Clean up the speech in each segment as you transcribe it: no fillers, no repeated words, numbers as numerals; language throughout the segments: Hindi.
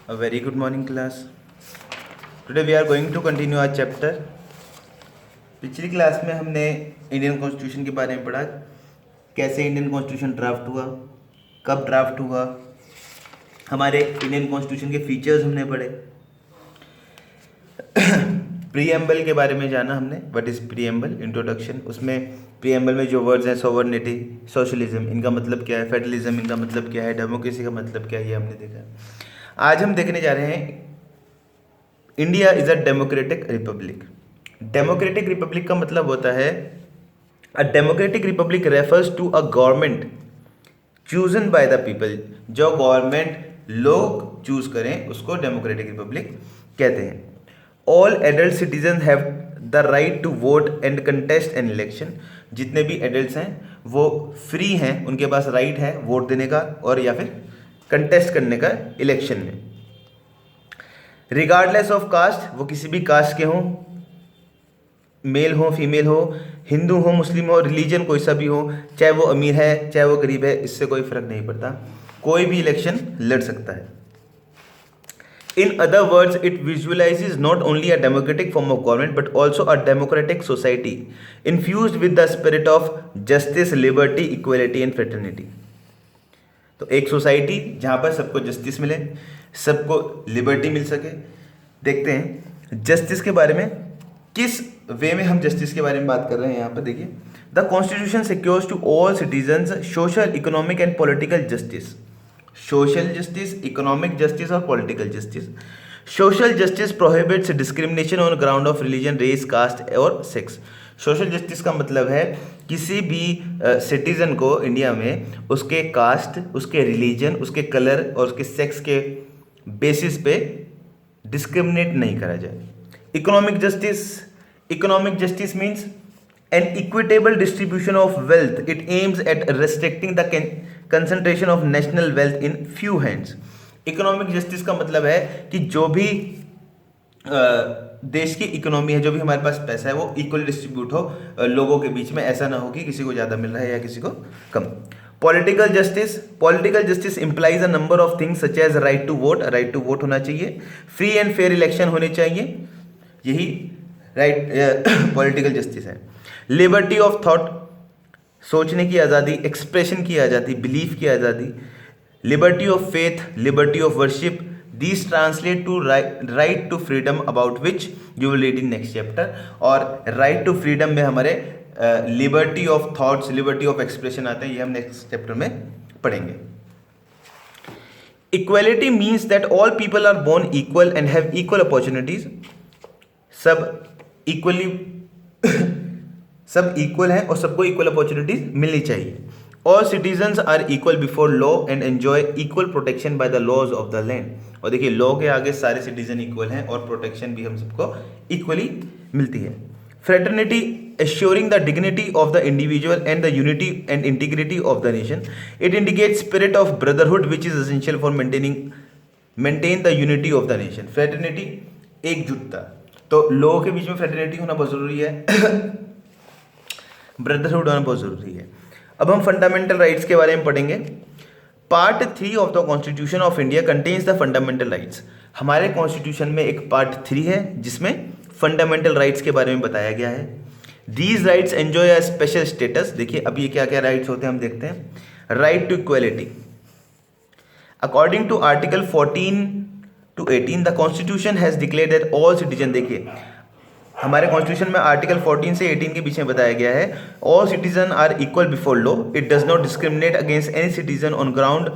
A very good morning, class. Today we are going to continue our chapter. पिछली क्लास में हमने इंडियन कॉन्स्टिट्यूशन के बारे में पढ़ा, कैसे इंडियन कॉन्स्टिट्यूशन ड्राफ्ट हुआ, कब ड्राफ्ट हुआ, हमारे इंडियन कॉन्स्टिट्यूशन के फीचर्स हमने पढ़े, प्रीएम्बल के बारे में जाना हमने, व्हाट इज़ प्रीएम्बल, इंट्रोडक्शन। उसमें प्रीएम्बल में जो वर्ड्स हैं, सॉवरेनिटी, सोशलिज्म, इनका मतलब क्या है, फेडरलिज्म इनका मतलब क्या है, डेमोक्रेसी का मतलब क्या है, ये हमने देखा। आज हम देखने जा रहे हैं India is a democratic republic. Democratic republic का मतलब होता है, a democratic republic refers to a government chosen by the people. जो गवर्नमेंट लोग चूज करें उसको डेमोक्रेटिक रिपब्लिक कहते हैं। All adult citizen have the right to vote and contest an election. जितने भी एडल्ट्स हैं वो फ्री हैं, उनके पास राइट है वोट देने का और या फिर कंटेस्ट करने का इलेक्शन में। रिगार्डलेस ऑफ कास्ट, वो किसी भी कास्ट के हों, मेल हो फीमेल हो, हिंदू हो मुस्लिम हो, रिलीजन कोई सा भी हो, चाहे वो अमीर है चाहे वो गरीब है, इससे कोई फर्क नहीं पड़ता, कोई भी इलेक्शन लड़ सकता है। In other words, it visualizes not only a democratic form of government but also a democratic society infused with the spirit of justice, liberty, equality and fraternity. तो एक सोसाइटी जहाँ पर सबको जस्टिस मिले, सबको लिबर्टी मिल सके। देखते हैं जस्टिस के बारे में, किस वे में हम जस्टिस के बारे में बात कर रहे हैं। यहाँ पर देखिए, the constitution secures to all citizens social, economic and political justice. Social justice, economic justice और political justice. Social justice prohibits discrimination on ground of religion, race, caste और सेक्स। सोशल जस्टिस का मतलब है किसी भी सिटीजन को इंडिया में उसके कास्ट, उसके रिलीजन, उसके कलर और उसके सेक्स के बेसिस पे डिस्क्रिमिनेट नहीं करा जाए। Economic justice means an equitable distribution of wealth. It aims at restricting the concentration of national wealth in few hands. Economic justice का मतलब है कि जो भी देश की इकोनॉमी है, जो भी हमारे पास पैसा है, वो इक्वल डिस्ट्रीब्यूट हो लोगों के बीच में, ऐसा ना हो कि किसी को ज़्यादा मिल रहा है या किसी को कम। Political justice implies a number of things such as right to vote होना चाहिए, फ्री एंड फेयर इलेक्शन होने चाहिए, यही राइट पॉलिटिकल जस्टिस है। लिबर्टी ऑफ थॉट, सोचने की आज़ादी, एक्सप्रेशन की आज़ादी, बिलीफ की आज़ादी। Liberty of faith, liberty of worship, these translate to right to freedom about which you will read in next chapter. और राइट टू फ्रीडम में हमारे liberty of thoughts, liberty of expression आते हैं, ये हम नेक्स्ट चैप्टर में पढ़ेंगे। Equality means that all people are born equal and have equal opportunities. सब इक्वल हैं और सबको इक्वल अपॉर्चुनिटीज मिलनी चाहिए। All citizens are equal before law and enjoy equal protection by the laws of the land. और देखिए, लॉ के आगे सारे सिटीजन इक्वल हैं और प्रोटेक्शन भी हम सबको इक्वली मिलती है। Fraternity assuring the dignity of the individual and the unity and integrity of the nation. It indicates spirit of brotherhood which is essential for maintain the unity of the nation. Fraternity, एकजुटता, तो लोगों के बीच में फ्रेटर्निटी होना बहुत जरूरी है, ब्रदरहुड होना बहुत जरूरी है। अब हम फंडामेंटल राइट्स के बारे में पढ़ेंगे। Part 3 of the constitution of India contains the fundamental rights. हमारे कॉन्स्टिट्यूशन में एक पार्ट 3 है जिसमें फंडामेंटल राइट्स के बारे में बताया गया है। These rights enjoy a special status. देखिए अब ये क्या क्या राइट्स होते हैं हम देखते हैं। Right to equality, according to article 14 to 18 the constitution has declared that all citizen. देखिए हमारे कॉन्स्टिट्यूशन में आर्टिकल 14 से 18 के बीच में बताया गया है, all citizen are equal before law, it does not discriminate against any citizen on ground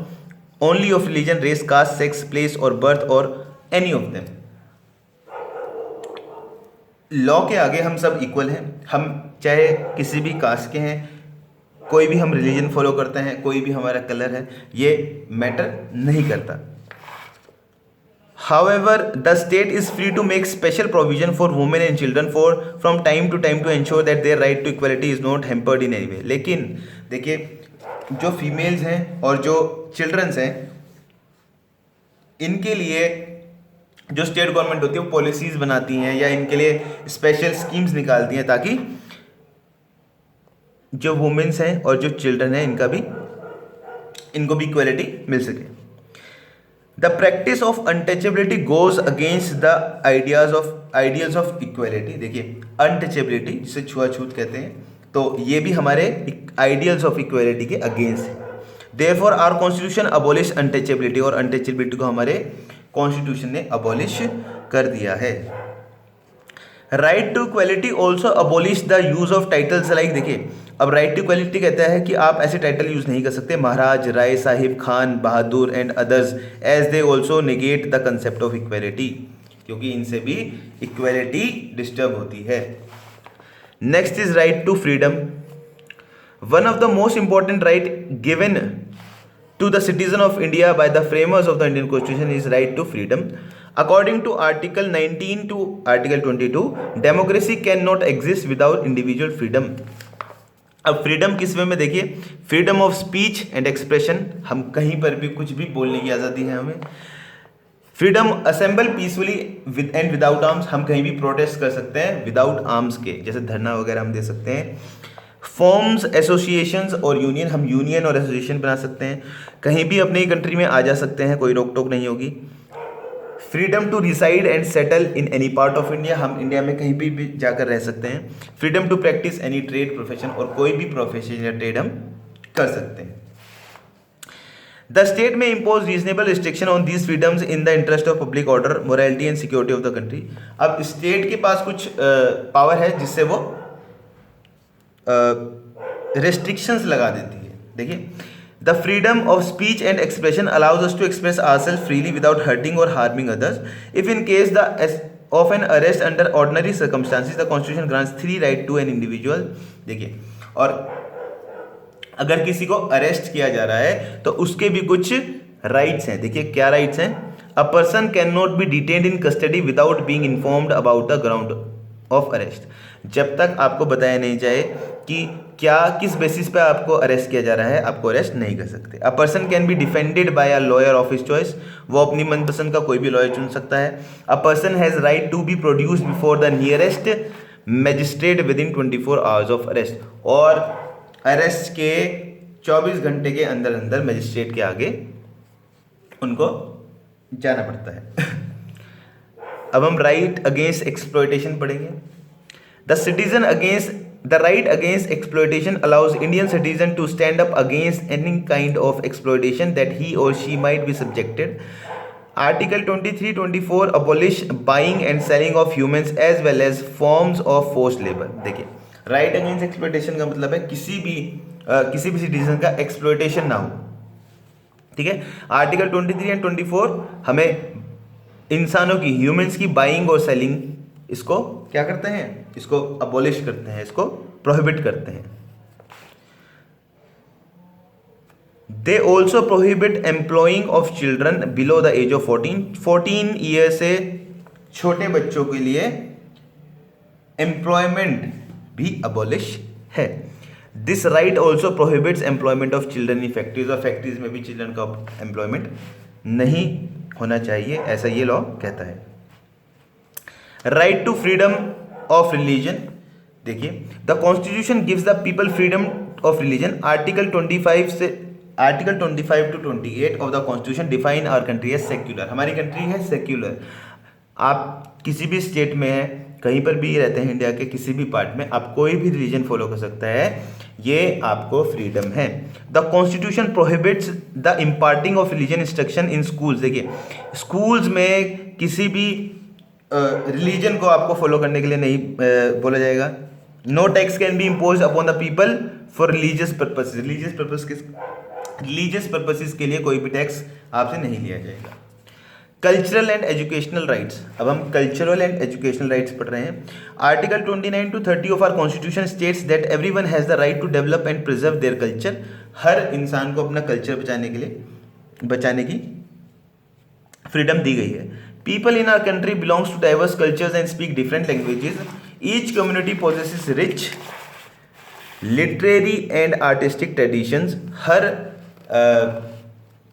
only of religion, race, caste, sex, place और बर्थ और एनी ऑफ देम। लॉ के आगे हम सब इक्वल हैं, हम चाहे किसी भी कास्ट के हैं, कोई भी हम रिलीजन फॉलो करते हैं, कोई भी हमारा कलर है, ये मैटर नहीं करता। However, the state is free to make special provision for women and children from time to time to ensure that their right to equality is not hampered in any way. लेकिन देखिए, जो फीमेल्स हैं और जो चिल्ड्रंस हैं, इनके लिए जो स्टेट गवर्नमेंट होती है वो पॉलिसीज बनाती हैं या इनके लिए स्पेशल स्कीम्स निकालती हैं ताकि जो वुमेन्स हैं और जो चिल्ड्रन हैं इनको भी इक्वलिटी मिल सके। The practice of untouchability goes against the ideals of equality. देखिए अनटचेबिलिटी जिसे छुआछूत कहते हैं, तो ये भी हमारे आइडियल्स ऑफ इक्वलिटी के अगेंस्ट है। Therefore our constitution abolish untouchability, और अनटचेबिलिटी को हमारे कॉन्स्टिट्यूशन ने अबॉलिश कर दिया है। Right to equality also abolish the use of titles like. देखिए अब राइट टू इक्वलिटी कहता है कि आप ऐसे टाइटल यूज नहीं कर सकते Maharaj, Rai Sahib, Khan, Bahadur and others, as they also negate the concept of equality, क्योंकि इनसे भी इक्वलिटी डिस्टर्ब होती है। Next is right to freedom. One of the most important right given to the citizen of India by the framers of the Indian Constitution is right to freedom. According to Article 19 to Article 22, democracy cannot exist without individual freedom. अब फ्रीडम किस वे में देखिए, freedom of speech and expression, हम कहीं पर भी कुछ भी बोलने की आज़ादी है हमें। Freedom assemble peacefully with and without arms, हम कहीं भी प्रोटेस्ट कर सकते हैं विदाउट आर्म्स के, जैसे धरना वगैरह हम दे सकते हैं। फॉर्म्स, एसोसिएशंस और यूनियन, हम यूनियन और एसोसिएशन बना सकते हैं, कहीं भी अपनी कंट्री में आ जा सकते हैं, कोई रोक टोक नहीं होगी। Freedom to reside and settle in any part of India, हम इंडिया में कहीं भी जाकर रह सकते हैं। Freedom to practice any trade profession, और कोई भी प्रोफेशन या ट्रेड हम कर सकते हैं। द स्टेट में impose reasonable restriction on these freedoms in the interest of public order, morality and security of the country. अब स्टेट के पास कुछ पावर है जिससे वो रेस्ट्रिक्शंस लगा देती है। देखिए the freedom of speech and expression allows us to express ourself freely without hurting और harming others. If in case of an arrest under ordinary circumstances the constitution grants 3 right to an individual. देखिए और अगर किसी को अरेस्ट किया जा रहा है तो उसके भी कुछ राइट्स हैं। देखिए क्या राइट्स हैं। A person can not be detained in custody without being informed about the ground of arrest. जब तक आपको बताया नहीं जाए कि क्या किस बेसिस पे आपको अरेस्ट किया जा रहा है, आपको अरेस्ट नहीं कर सकते। A person can be defended bye a lawyer of his choice, वो अपनी मनपसंद का कोई भी लॉयर चुन सकता है। A person has right to be produced before the nearest magistrate within 24 hours of arrest, और अरेस्ट के 24 घंटे के अंदर अंदर मजिस्ट्रेट के आगे उनको जाना पड़ता है। अब हम राइट अगेंस्ट एक्सप्लॉयटेशन पढ़ेंगे। The right against exploitation allows Indian citizen to stand up against any kind of exploitation that he or she might be subjected. Article 23-24 abolish buying and selling of humans as well as forms of forced labor. देखिए राइट अगेंस्ट एक्सप्लॉयटेशन का मतलब है किसी भी सिटीजन का एक्सप्लॉयटेशन ना हो, ठीक है। आर्टिकल 23 एंड 24 हमें इंसानों की, ह्यूमंस की बाइंग और सेलिंग, इसको क्या करते हैं, इसको अबॉलिश करते हैं, इसको प्रोहिबिट करते हैं। They also prohibit employing of children below the age of 14 year से छोटे बच्चों के लिए एम्प्लॉयमेंट भी अबॉलिश है। This right also prohibits employment of children in factories, और फैक्ट्रीज में भी चिल्ड्रन का एम्प्लॉयमेंट नहीं होना चाहिए, ऐसा ये लॉ कहता है। Right to freedom of religion. देखिए the constitution gives the people freedom of religion. Article 25 to 28 of the constitution define our country as secular. हमारी कंट्री है सेक्युलर। आप किसी भी स्टेट में हैं, कहीं पर भी रहते हैं इंडिया के किसी भी पार्ट में, आप कोई भी रिलीजन फॉलो कर सकता है, ये आपको फ्रीडम है। The constitution prohibits the imparting of religion instruction in schools. देखिए स्कूल्स में किसी भी रिलीजन को आपको फॉलो करने के लिए नहीं बोला जाएगा। No tax can be impose upon the people for religious purpose. Religious purposes के लिए कोई भी टैक्स आपसे नहीं लिया जाएगा। Cultural and educational rights. अब हम कल्चरल एंड एजुकेशनल राइट्स पढ़ रहे हैं। Article 29 to 30 of our constitution states that everyone has the right to develop and preserve their culture. हर इंसान को अपना कल्चर बचाने की फ्रीडम दी गई है। People in our country belongs to diverse cultures and speak different languages. Each community possesses rich literary and artistic traditions. Her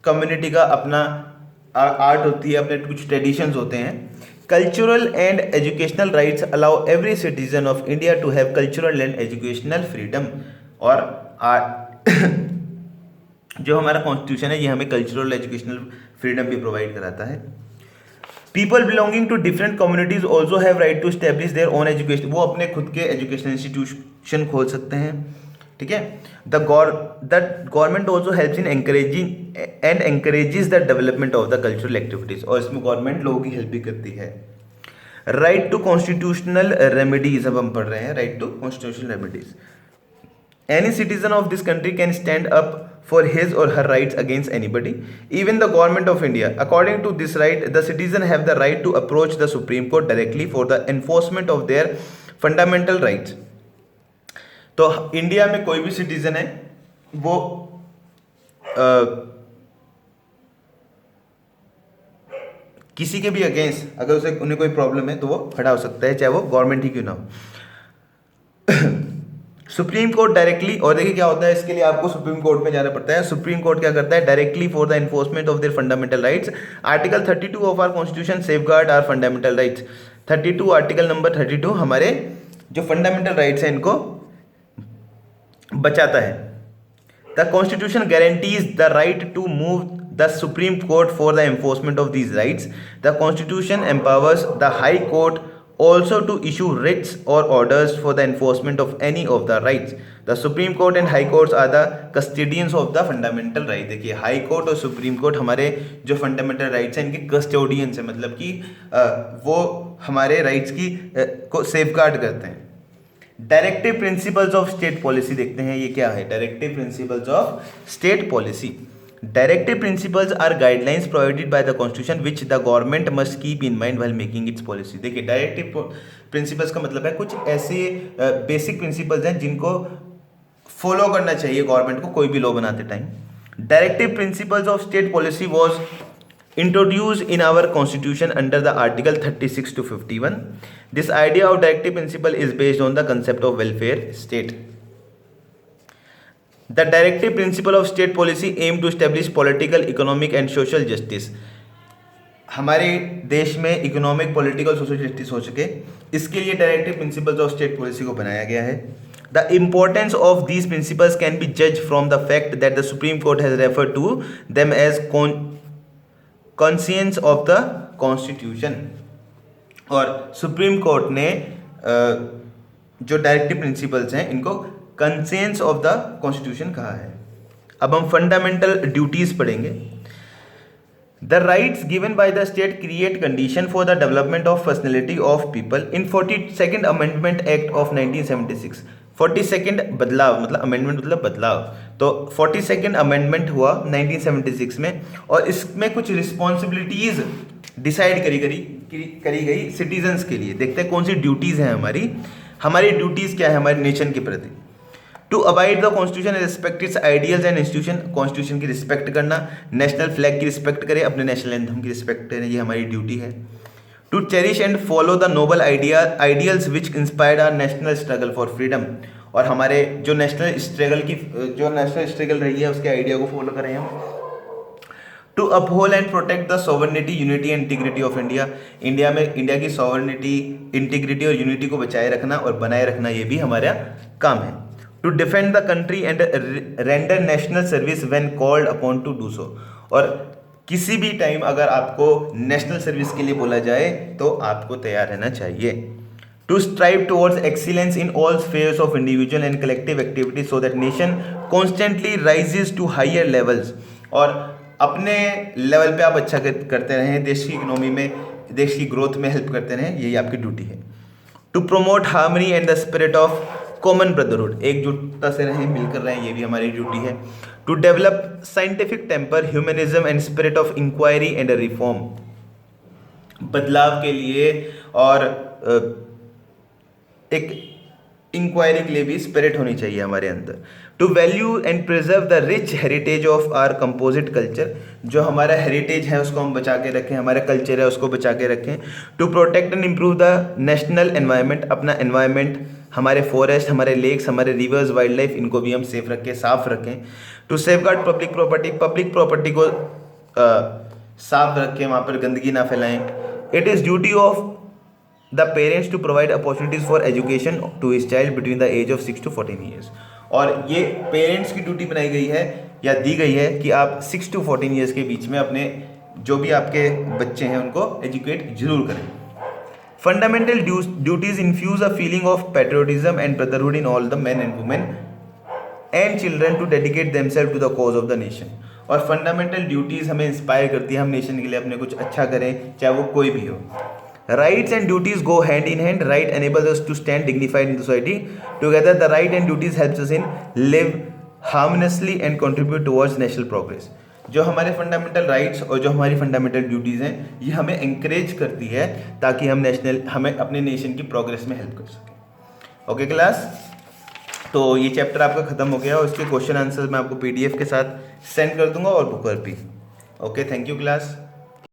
community का अपना आर्ट होती है, अपने कुछ ट्रेडिशंस होते हैं। Cultural and educational rights allow every citizen of India to have cultural and educational freedom. और जो हमारा कॉन्स्टिट्यूशन है ये हमें कल्चरल एजुकेशनल फ्रीडम भी प्रोवाइड कराता है। People belonging to different communities also have right to establish their own education, वो अपने खुद के एजुकेशन इंस्टीट्यूशन खोल सकते हैं, ठीक है। The government also helps in encourages the development of the cultural activities, और इसमें गवर्नमेंट लोगों की हेल्प भी करती है। राइट टू कॉन्स्टिट्यूशनल रेमेडीज, अब हम पढ़ रहे हैं right to constitutional remedies. Any citizen of this country can stand up for his or her rights against anybody, even the government of India. According to this right, the citizen have the right to approach the Supreme Court directly for the enforcement of their fundamental rights. तो इंडिया में कोई भी सिटीजन है वो किसी के भी अगेंस्ट अगर उन्हें कोई प्रॉब्लम है तो वो खड़ा हो सकता है, चाहे वो गवर्नमेंट ही क्यों ना हो। सुप्रीम कोर्ट डायरेक्टली, और देखिए क्या होता है, इसके लिए आपको सुप्रीम कोर्ट में जाना पड़ता है। सुप्रीम कोर्ट क्या करता है, directly for the enforcement of their fundamental rights. Article 32 of our constitution safeguard our fundamental rights. 32 article number 32 हमारे जो फंडामेंटल राइट्स हैं इनको बचाता है। The constitution guarantees the right to move the supreme court for the enforcement of these rights. The constitution empowers the high court also to issue writs or orders for the enforcement of any of the rights. The Supreme Court and High Courts are the custodians of the fundamental right. देखिए हाई कोर्ट और सुप्रीम कोर्ट हमारे जो फंडामेंटल राइट्स हैं इनके कस्टोडियंस हैं, मतलब कि वो हमारे राइट्स की को सेफगार्ड करते हैं। Directive principles of state policy देखते हैं, ये क्या है directive principles of state policy. Directive principles are guidelines provided by the constitution which the government must keep in mind while making its policy। देखिए डायरेक्टिव प्रिंसिपल्स का मतलब है कुछ ऐसे बेसिक प्रिंसिपल्स हैं जिनको फॉलो करना चाहिए गवर्नमेंट को कोई भी लॉ बनाते time. Directive principles of state policy was introduced in our constitution under the article 36 to 51। This idea of directive principle is based on the concept of welfare state। The directive principle of state policy aim to establish political, economic and social justice। हमारे देश में इकोनॉमिक, पॉलिटिकल, सोशल जस्टिस हो सके, इसके लिए directive principles of state policy को बनाया गया है। The importance of these principles can be judged from the fact that the Supreme Court has referred to them as conscience of the Constitution। और सुप्रीम कोर्ट ने जो डायरेक्टिव प्रिंसिपल्स हैं इनको कंसेंस ऑफ द कॉन्स्टिट्यूशन कहा है। अब हम फंडामेंटल ड्यूटीज पढ़ेंगे। The rights given by the state create condition for the development of personality of people in 42nd amendment act of 1976। 42nd बदलाव मतलब अमेंडमेंट मतलब बदलाव, तो 42nd अमेंडमेंट हुआ 1976 में, और इसमें कुछ रिस्पॉन्सिबिलिटीज डिसाइड करी गई सिटीजन्स के लिए। देखते हैं कौन सी ड्यूटीज हैं हमारी ड्यूटीज क्या है हमारे नेशन के प्रति। To abide the constitution and respect its ideals and institution, constitution की रिस्पेक्ट करना, नेशनल फ्लैग की रिस्पेक्ट करें, अपने नेशनल एंथम की रिस्पेक्ट करें, ये हमारी ड्यूटी है। To cherish and follow the noble ideals which inspired our national struggle for freedom, और हमारे जो नेशनल स्ट्रगल रही है उसके आइडिया को फॉलो करें हम। To uphold and protect the sovereignty, unity and integrity of India, India की सोवर्निटी, इंटीग्रिटी और यूनिटी को बचाए रखना और बनाए रखना ये भी हमारा काम है। To defend the country and render national service when called upon to do so, और किसी भी टाइम अगर आपको नेशनल सर्विस के लिए बोला जाए तो आपको तैयार रहना चाहिए। To strive towards excellence in all spheres of individual and collective activities so that nation constantly rises to higher levels, और अपने लेवल पे आप अच्छा करते रहें, देश की इकोनॉमी में, देश की ग्रोथ में हेल्प करते रहें, यही आपकी ड्यूटी है। To promote harmony and the spirit of common brotherhood, एकजुटता से रहें, मिलकर रहें, ये भी हमारी ड्यूटी है। To develop scientific temper, humanism and spirit of inquiry and reform, बदलाव के लिए और एक इंक्वायरी के लिए भी स्पिरिट होनी चाहिए हमारे अंदर। To value and preserve the rich heritage of our composite culture, जो हमारा हेरिटेज है उसको हम बचा के रखें, हमारा कल्चर है उसको बचा के रखें। To protect and improve the national environment, अपना एनवायरनमेंट, हमारे फॉरेस्ट, हमारे लेक्स, हमारे रिवर्स, वाइल्ड लाइफ, इनको भी हम सेफ रखें, साफ रखें। टू सेफगार्ड पब्लिक प्रॉपर्टी को साफ रखें, वहाँ पर गंदगी ना फैलाएं। It is duty of the parents to provide opportunities for education to his child between the age of 6 to 14 years, और ये पेरेंट्स की ड्यूटी बनाई गई है या दी गई है कि आप 6 to 14 ईयर्स के बीच में अपने जो भी आपके बच्चे हैं उनको एजुकेट जरूर करें। Fundamental duties infuse a feeling of patriotism and brotherhood in all the men and women and children to dedicate themselves to the cause of the nation. और फंडामेंटल ड्यूटीज़ हमें इंस्पायर करती है, हम नेशन के लिए अपने कुछ अच्छा करें, चाहे वो कोई भी हो। Rights and duties go hand in hand. Right enables us to stand dignified in society. Together, the right and duties helps us in live harmoniously and contribute towards national progress. जो हमारे फंडामेंटल राइट्स और जो हमारी फंडामेंटल ड्यूटीज़ हैं, ये हमें encourage करती है ताकि हमें अपने नेशन की प्रोग्रेस में हेल्प कर सकें। ओके क्लास, तो ये चैप्टर आपका ख़त्म हो गया और इसके क्वेश्चन आंसर मैं आपको PDF के साथ सेंड कर दूंगा और बुक पर भी। Okay, thank you class.